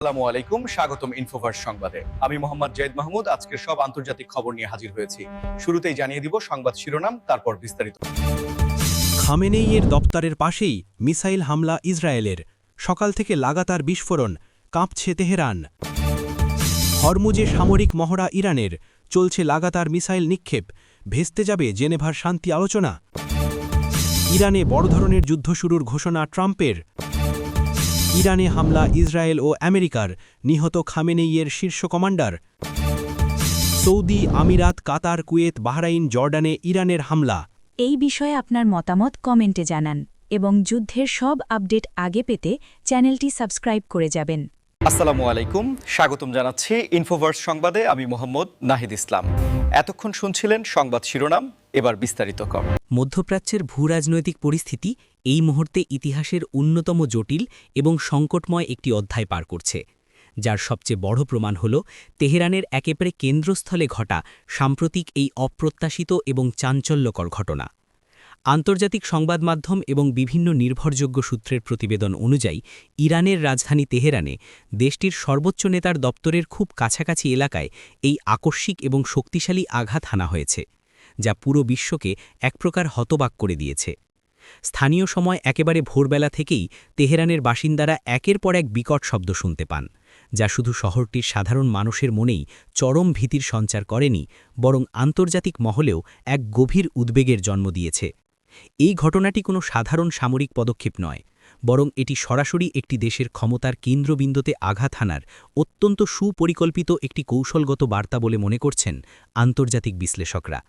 আসসালামু আলাইকুম, স্বাগতম ইনফোভার্স সংবাদে। আমি মোহাম্মদ জয়েদ মাহমুদ আজকের সব আন্তর্জাতিক খবর নিয়ে হাজির হয়েছি। শুরুতেই জানিয়ে দিব সংবাদ শিরোনাম, তারপর বিস্তারিত। খামেনেইয়ের দপ্তরের পাশেই মিসাইল হামলা ইসরায়েলের, সকাল থেকে লাগাতার বিস্ফোরণ, কাঁপছে তেহরান। হরমুজে সামরিক মহড়া ইরানের, চলছে লাগাতার মিসাইল নিক্ষেপ, ভেস্তে যাবে জেনেভার শান্তি আলোচনা। ইরানে বড় ধরনের যুদ্ধ শুরুর ঘোষণা ট্রাম্পের। ইরানে হামলা ইসরায়েল ও আমেরিকার, নিহত খামেনেইয়ের শীর্ষ কমান্ডার। সৌদি, আমিরাত, কাতার, কুয়েত, বাহরাইন, জর্ডানে ইরানের হামলা। এই বিষয়ে আপনার মতামত কমেন্টে জানান এবং যুদ্ধের সব আপডেট আগে পেতে চ্যানেলটি সাবস্ক্রাইব করে যাবেন। আসসালামু আলাইকুম, স্বাগতম জানাচ্ছি ইনফোভার্স সংবাদে। আমি মোহাম্মদ নাহিদ ইসলাম। এতক্ষণ শুনছিলেন সংবাদ শিরোনাম, এবার বিস্তারিত কর। মধ্যপ্রাচ্যের ভূরাজনৈতিক পরিস্থিতি এই মুহূর্তে ইতিহাসের অন্যতম জটিল এবং সংকটময় একটি অধ্যায় পার করছে, যার সবচেয়ে বড় প্রমাণ হল তেহরানের একেবারে কেন্দ্রস্থলে ঘটা সাম্প্রতিক এই অপ্রত্যাশিত এবং চাঞ্চল্যকর ঘটনা। আন্তর্জাতিক সংবাদ মাধ্যম এবং বিভিন্ন নির্ভরযোগ্য সূত্রের প্রতিবেদন অনুযায়ী ইরানের রাজধানী তেহরানে দেশটির সর্বোচ্চ নেতার দপ্তরের খুব কাছাকাছি এলাকায় এই আকস্মিক এবং শক্তিশালী আঘাত হানা হয়েছে, যা পুরো বিশ্বকে এক প্রকার হতবাক করে দিয়েছে। স্থানীয় সময় একেবারে ভোরবেলা থেকেই তেহরানের বাসিন্দারা একের পর এক বিকট শব্দ শুনতে পান, যা শুধু শহরটির সাধারণ মানুষের মনেই চরম ভীতির সঞ্চার করেনি, বরং আন্তর্জাতিক মহলেও এক গভীর উদ্বেগের জন্ম দিয়েছে। এই ঘটনাটি কোনো সাধারণ সামরিক পদক্ষেপ নয়, বরং এটি সরাসরি একটি দেশের ক্ষমতার কেন্দ্রবিন্দুতে আঘাত হানার অত্যন্ত সুপরিকল্পিত একটি কৌশলগত বার্তা বলে মনে করছেন আন্তর্জাতিক বিশ্লেষকরা।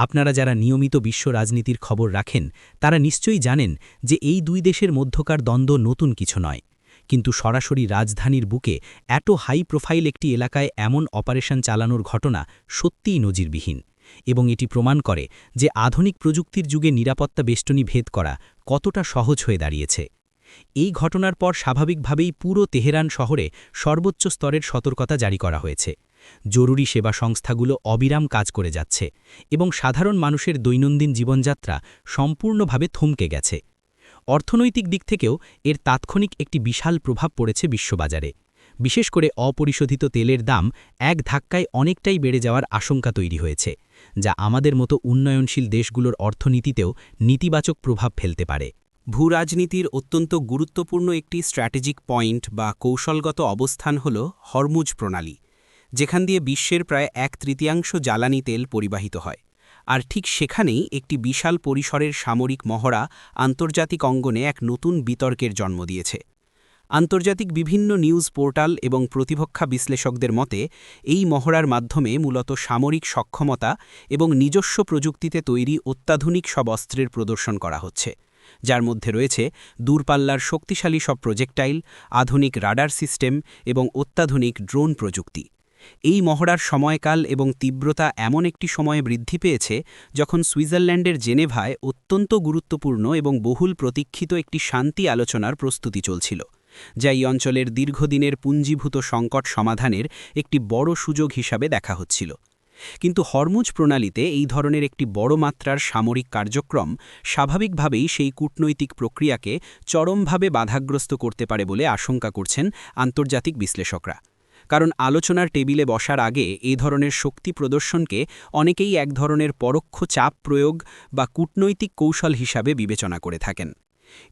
আপনারা যারা নিয়মিত বিশ্ব রাজনীতির খবর রাখেন তারা নিশ্চয়ই জানেন যে এই দুই দেশের মধ্যকার দ্বন্দ্ব নতুন কিছু নয়, কিন্তু সরাসরি রাজধানীর বুকে এত হাই প্রোফাইল একটি এলাকায় এমন অপারেশন চালানোর ঘটনা সত্যিই নজিরবিহীন, এবং এটি প্রমাণ করে যে আধুনিক প্রযুক্তির যুগে নিরাপত্তা বেষ্টনী ভেদ করা কতটা সহজ হয়ে দাঁড়িয়েছে। এই ঘটনার পর স্বাভাবিকভাবেই পুরো তেহরান শহরে সর্বোচ্চ স্তরের সতর্কতা জারি করা হয়েছে। জরুরি সেবা সংস্থাগুলো অবিরাম কাজ করে যাচ্ছে এবং সাধারণ মানুষের দৈনন্দিন জীবনযাত্রা সম্পূর্ণভাবে থমকে গেছে। অর্থনৈতিক দিক থেকেও এর তাৎক্ষণিক একটি বিশাল প্রভাব পড়েছে বিশ্ববাজারে। বিশেষ করে অপরিশোধিত তেলের দাম এক ধাক্কায় অনেকটাই বেড়ে যাওয়ার আশঙ্কা তৈরি হয়েছে, যা আমাদের মতো উন্নয়নশীল দেশগুলোর অর্থনীতিতেও নেতিবাচক প্রভাব ফেলতে পারে। ভূরাজনীতির অত্যন্ত গুরুত্বপূর্ণ একটি স্ট্র্যাটেজিক পয়েন্ট বা কৌশলগত অবস্থান হল হরমুজ প্রণালী, যেখান দিয়ে বিশ্বের প্রায় 1/3 জ্বালানি তেল পরিবাহিত হয়। আর ঠিক সেখানেই একটি বিশাল পরিসরের সামরিক মহড়া আন্তর্জাতিক অঙ্গনে এক নতুন বিতর্কের জন্ম দিয়েছে। আন্তর্জাতিক বিভিন্ন নিউজ পোর্টাল এবং প্রতিপক্ষা বিশ্লেষকদের মতে এই মহড়ার মাধ্যমে মূলত সামরিক সক্ষমতা এবং নিজস্ব প্রযুক্তিতে তৈরি অত্যাধুনিক সব অস্ত্রের প্রদর্শন করা হচ্ছে, যার মধ্যে রয়েছে দূরপাল্লার শক্তিশালী সব প্রজেক্টাইল, আধুনিক রাডার সিস্টেম এবং অত্যাধুনিক ড্রোন প্রযুক্তি। এই মহড়ার সময়কাল এবং তীব্রতা এমন একটি সময়ে বৃদ্ধি পেয়েছে যখন সুইজারল্যান্ডের জেনেভায় অত্যন্ত গুরুত্বপূর্ণ এবং বহুল প্রতীক্ষিত একটি শান্তি আলোচনার প্রস্তুতি চলছিল, যা এই অঞ্চলের দীর্ঘদিনের পুঞ্জীভূত সংকট সমাধানের একটি বড় সুযোগ হিসাবে দেখা হচ্ছিল। কিন্তু হরমুজ প্রণালীতে এই ধরনের একটি বড় মাত্রার সামরিক কার্যক্রম স্বাভাবিকভাবেই সেই কূটনৈতিক প্রক্রিয়াকে চরমভাবে বাধাগ্রস্ত করতে পারে বলে আশঙ্কা করছেন আন্তর্জাতিক বিশ্লেষকরা। কারণ আলোচনার টেবিলে বসার আগে এই ধরনের শক্তি প্রদর্শনকে অনেকেই এক ধরনের পরোক্ষ চাপ প্রয়োগ বা কূটনৈতিক কৌশল হিসাবে বিবেচনা করে থাকেন।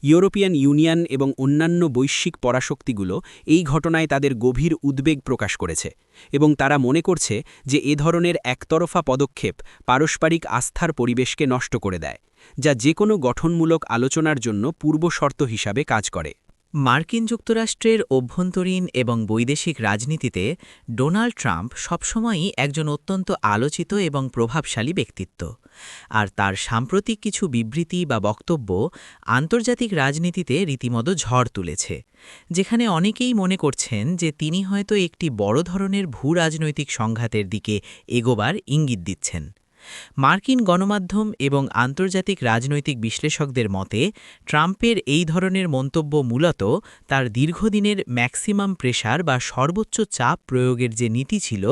ইউরোপিয়ান ইউনিয়ন এবং অন্যান্য বৈশ্বিক পরাশক্তিগুলো এই ঘটনায় তাদের গভীর উদ্বেগ প্রকাশ করেছে এবং তারা মনে করছে যে এ ধরনের একতরফা পদক্ষেপ পারস্পরিক আস্থার পরিবেশকে নষ্ট করে দেয়, যা যে কোনো গঠনমূলক আলোচনার জন্য পূর্বশর্ত হিসাবে কাজ করে। মার্কিন যুক্তরাষ্ট্রের অভ্যন্তরীণ এবং বৈদেশিক রাজনীতিতে ডোনাল্ড ট্রাম্প সবসময়ই একজন অত্যন্ত আলোচিত এবং প্রভাবশালী ব্যক্তিত্ব, আর তার সাম্প্রতিক কিছু বিবৃতি বা বক্তব্য আন্তর্জাতিক রাজনীতিতে রীতিমতো ঝড় তুলেছে, যেখানে অনেকেই মনে করছেন যে তিনি হয়তো একটি বড় ধরনের ভূরাজনৈতিক সংঘাতের দিকে এগোবার ইঙ্গিত দিচ্ছেন। মার্কিন গণমাধ্যম এবং আন্তর্জাতিক রাজনৈতিক বিশ্লেষকদের মতে ট্রাম্পের এই ধরনের মন্তব্য মূলত তার দীর্ঘদিনের ম্যাক্সিমাম প্রেসার বা সর্বোচ্চ চাপ প্রয়োগের যে নীতি ছিল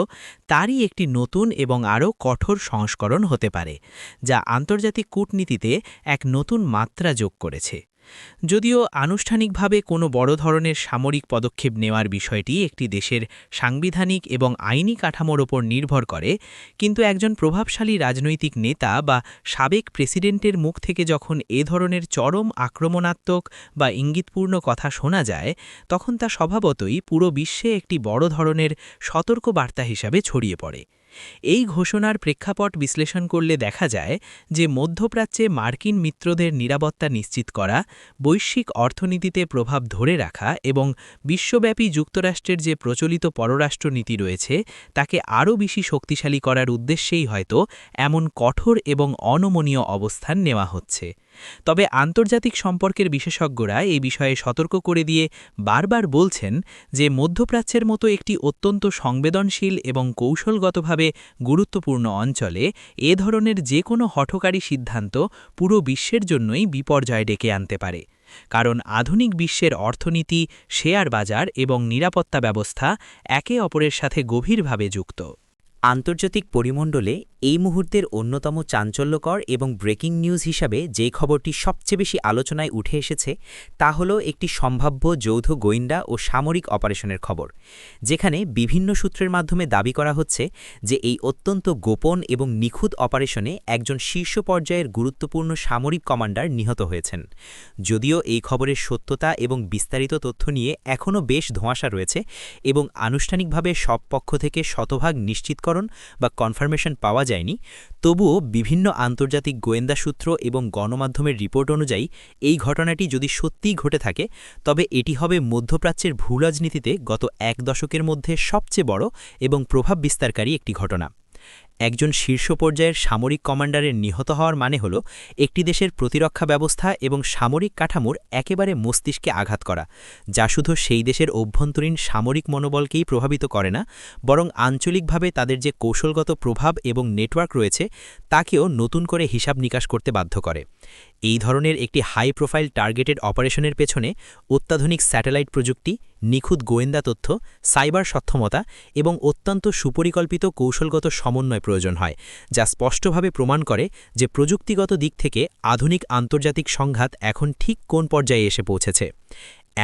তারই একটি নতুন এবং আরও কঠোর সংস্করণ হতে পারে, যা আন্তর্জাতিক কূটনীতিতে এক নতুন মাত্রা যোগ করেছে। যদিও আনুষ্ঠানিকভাবে কোনো বড় ধরনের সামরিক পদক্ষেপ নেওয়ার বিষয়টি একটি দেশের সাংবিধানিক এবং আইনি কাঠামোর ওপর নির্ভর করে, কিন্তু একজন প্রভাবশালী রাজনৈতিক নেতা বা সাবেক প্রেসিডেন্টের মুখ থেকে যখন এ ধরনের চরম আক্রমণাত্মক বা ইঙ্গিতপূর্ণ কথা শোনা যায়, তখন তা স্বভাবতই পুরো বিশ্বে একটি বড় ধরনের সতর্কবার্তা হিসাবে ছড়িয়ে পড়ে। এই ঘোষণার প্রেক্ষাপট বিশ্লেষণ করলে দেখা যায় যে মধ্যপ্রাচ্যে মার্কিন মিত্রদের নিরাপত্তা নিশ্চিত করা, বৈশ্বিক অর্থনীতিতে প্রভাব ধরে রাখা এবং বিশ্বব্যাপী যুক্তরাষ্ট্রের যে প্রচলিত পররাষ্ট্রনীতি রয়েছে তাকে আরও বেশি শক্তিশালী করার উদ্দেশ্যেই হয়তো এমন কঠোর এবং অনমনীয় অবস্থান নেওয়া হচ্ছে। তবে আন্তর্জাতিক সম্পর্কের বিশেষজ্ঞরা এই বিষয়ে সতর্ক করে দিয়ে বারবার বলছেন যে মধ্যপ্রাচ্যের মতো একটি অত্যন্ত সংবেদনশীল এবং কৌশলগতভাবে গুরুত্বপূর্ণ অঞ্চলে এ ধরনের যে কোনো হঠকারী সিদ্ধান্ত পুরো বিশ্বের জন্যই বিপর্যয় ডেকে আনতে পারে। কারণ আধুনিক বিশ্বের অর্থনীতি, শেয়ার বাজার এবং নিরাপত্তা ব্যবস্থা একে অপরের সাথে গভীরভাবে যুক্ত। আন্তর্জাতিক পরিমণ্ডলে এই মুহূর্তের অন্যতম চাঞ্চল্যকর এবং ব্রেকিং নিউজ হিসাবে যে খবরটি সবচেয়ে বেশি আলোচনায় উঠে এসেছে তা হল একটি সম্ভাব্য যৌথ গোয়েন্দা ও সামরিক অপারেশনের খবর, যেখানে বিভিন্ন সূত্রের মাধ্যমে দাবি করা হচ্ছে যে এই অত্যন্ত গোপন এবং নিখুঁত অপারেশনে একজন শীর্ষ পর্যায়ের গুরুত্বপূর্ণ সামরিক কমান্ডার নিহত হয়েছেন। যদিও এই খবরের সত্যতা এবং বিস্তারিত তথ্য নিয়ে এখনও বেশ ধোঁয়াশা রয়েছে এবং আনুষ্ঠানিকভাবে সব পক্ষ থেকে শতভাগ নিশ্চিতকরণ বা কনফার্মেশন পাওয়া যায়নি, তবুও বিভিন্ন আন্তর্জাতিক গোয়েন্দা সূত্র এবং গণমাধ্যমের রিপোর্ট অনুযায়ী এই ঘটনাটি যদি সত্যিই ঘটে থাকে তবে এটি হবে মধ্যপ্রাচ্যের ভূরাজনীতিতে গত এক দশকের মধ্যে সবচেয়ে বড় এবং প্রভাব বিস্তারকারী একটি ঘটনা। একজন শীর্ষ পর্যায়ের সামরিক কমান্ডারের নিহত হওয়ার মানে হল একটি দেশের প্রতিরক্ষা ব্যবস্থা এবং সামরিক কাঠামোর একেবারে মস্তিষ্কে আঘাত করা, যা শুধু সেই দেশের অভ্যন্তরীণ সামরিক মনোবলকেই প্রভাবিত করে না, বরং আঞ্চলিকভাবে তাদের যে কৌশলগত প্রভাব এবং নেটওয়ার্ক রয়েছে তাকেও নতুন করে হিসাব নিকাশ করতে বাধ্য করে। এই ধরনের একটি হাই প্রোফাইল টার্গেটেড অপারেশনের পেছনে অত্যাধুনিক স্যাটেলাইট প্রযুক্তি, নিখুঁত গোয়েন্দা তথ্য, সাইবার সক্ষমতা এবং অত্যন্ত সুপরিকল্পিত কৌশলগত সমন্বয় প্রয়োজন হয়, যা স্পষ্টভাবে প্রমাণ করে যে প্রযুক্তিগত দিক থেকে আধুনিক আন্তর্জাতিক সংঘাত এখন ঠিক কোন পর্যায়ে এসে পৌঁছেছে।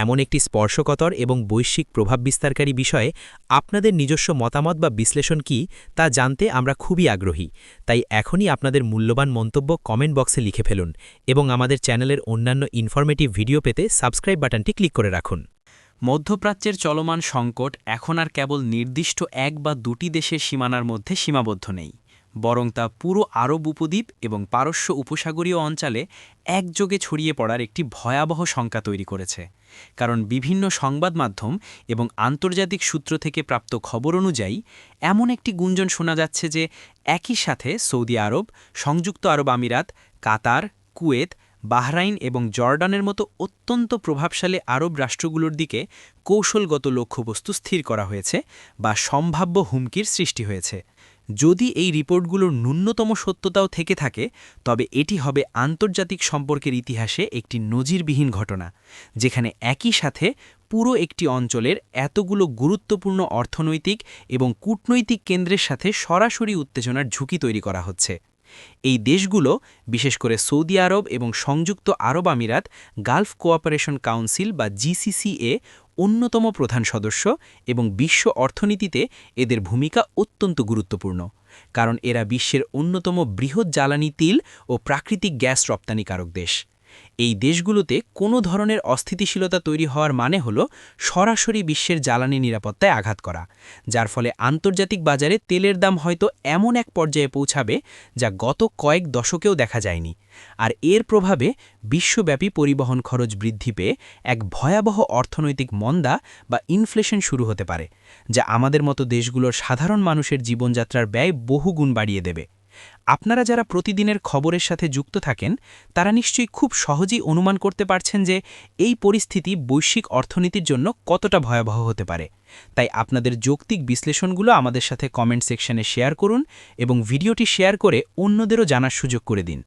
এমন একটি স্পর্শকাতর এবং বৈশ্বিক প্রভাব বিস্তারকারী বিষয়ে আপনাদের নিজস্ব মতামত বা বিশ্লেষণ কি তা জানতে আমরা খুবই আগ্রহী। তাই এখনই আপনাদের মূল্যবান মন্তব্য কমেন্ট বক্সে লিখে ফেলুন এবং আমাদের চ্যানেলের অন্যান্য ইনফরমেটিভ ভিডিও পেতে সাবস্ক্রাইব বাটনটি ক্লিক করে রাখুন। মধ্যপ্রাচ্যের চলমান সংকট এখন আর কেবল নির্দিষ্ট এক বা দুটি দেশের সীমানার মধ্যে সীমাবদ্ধ নেই, বরং তা পুরো আরব উপদ্বীপ এবং পারস্য উপসাগরীয় অঞ্চলে একযোগে ছড়িয়ে পড়ার একটি ভয়াবহ শঙ্কা তৈরি করেছে। কারণ বিভিন্ন সংবাদ মাধ্যম এবং আন্তর্জাতিক সূত্র থেকে প্রাপ্ত খবর অনুযায়ী এমন একটি গুঞ্জন শোনা যাচ্ছে যে একই সাথে সৌদি আরব, সংযুক্ত আরব আমিরাত, কাতার, কুয়েত, বাহরাইন এবং জর্ডানের মতো অত্যন্ত প্রভাবশালী আরব রাষ্ট্রগুলোর দিকে কৌশলগত লক্ষ্যবস্তু স্থির করা হয়েছে বা সম্ভাব্য হুমকির সৃষ্টি হয়েছে। যদি এই রিপোর্টগুলোর ন্যূনতম সত্যতাও থেকে থাকে তবে এটি হবে আন্তর্জাতিক সম্পর্কের ইতিহাসে একটি নজিরবিহীন ঘটনা, যেখানে একই সাথে পুরো একটি অঞ্চলের এতগুলো গুরুত্বপূর্ণ অর্থনৈতিক এবং কূটনৈতিক কেন্দ্রের সাথে সরাসরি উত্তেজনার ঝুঁকি তৈরি করা হচ্ছে। এই দেশগুলো বিশেষ করে সৌদি আরব এবং সংযুক্ত আরব আমিরাত গালফ কোঅপারেশন কাউন্সিল বা জিসিসিএ অন্যতম প্রধান সদস্য এবং বিশ্ব অর্থনীতিতে এদের ভূমিকা অত্যন্ত গুরুত্বপূর্ণ, কারণ এরা বিশ্বের অন্যতম বৃহৎ জ্বালানি তেল ও প্রাকৃতিক গ্যাস রপ্তানিকারক দেশ। এই দেশগুলোতে কোনো ধরনের অস্থিতিশীলতা তৈরি হওয়ার মানে হল সরাসরি বিশ্বের জ্বালানি নিরাপত্তায় আঘাত করা, যার ফলে আন্তর্জাতিক বাজারে তেলের দাম হয়তো এমন এক পর্যায়ে পৌঁছাবে যা গত কয়েক দশকেও দেখা যায়নি। আর এর প্রভাবে বিশ্বব্যাপী পরিবহন খরচ বৃদ্ধি পেয়ে এক ভয়াবহ অর্থনৈতিক মন্দা বা ইনফ্লেশন শুরু হতে পারে, যা আমাদের মতো দেশগুলোর সাধারণ মানুষের জীবনযাত্রার ব্যয় বহুগুণ বাড়িয়ে দেবে। আপনারা যারা প্রতিদিনের খবরের সাথে যুক্ত থাকেন তারা নিশ্চয়ই খুব সহজেই অনুমান করতে পারছেন যে এই পরিস্থিতি বৈশ্বিক অর্থনীতির জন্য কতটা ভয়াবহ হতে পারে। তাই আপনাদের যৌক্তিক বিশ্লেষণগুলো আমাদের সাথে কমেন্ট সেকশনে শেয়ার করুন এবং ভিডিওটি শেয়ার করে অন্যদেরও জানার সুযোগ করে দিন।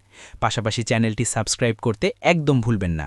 পাশাপাশি চ্যানেলটি সাবস্ক্রাইব করতে একদম ভুলবেন না।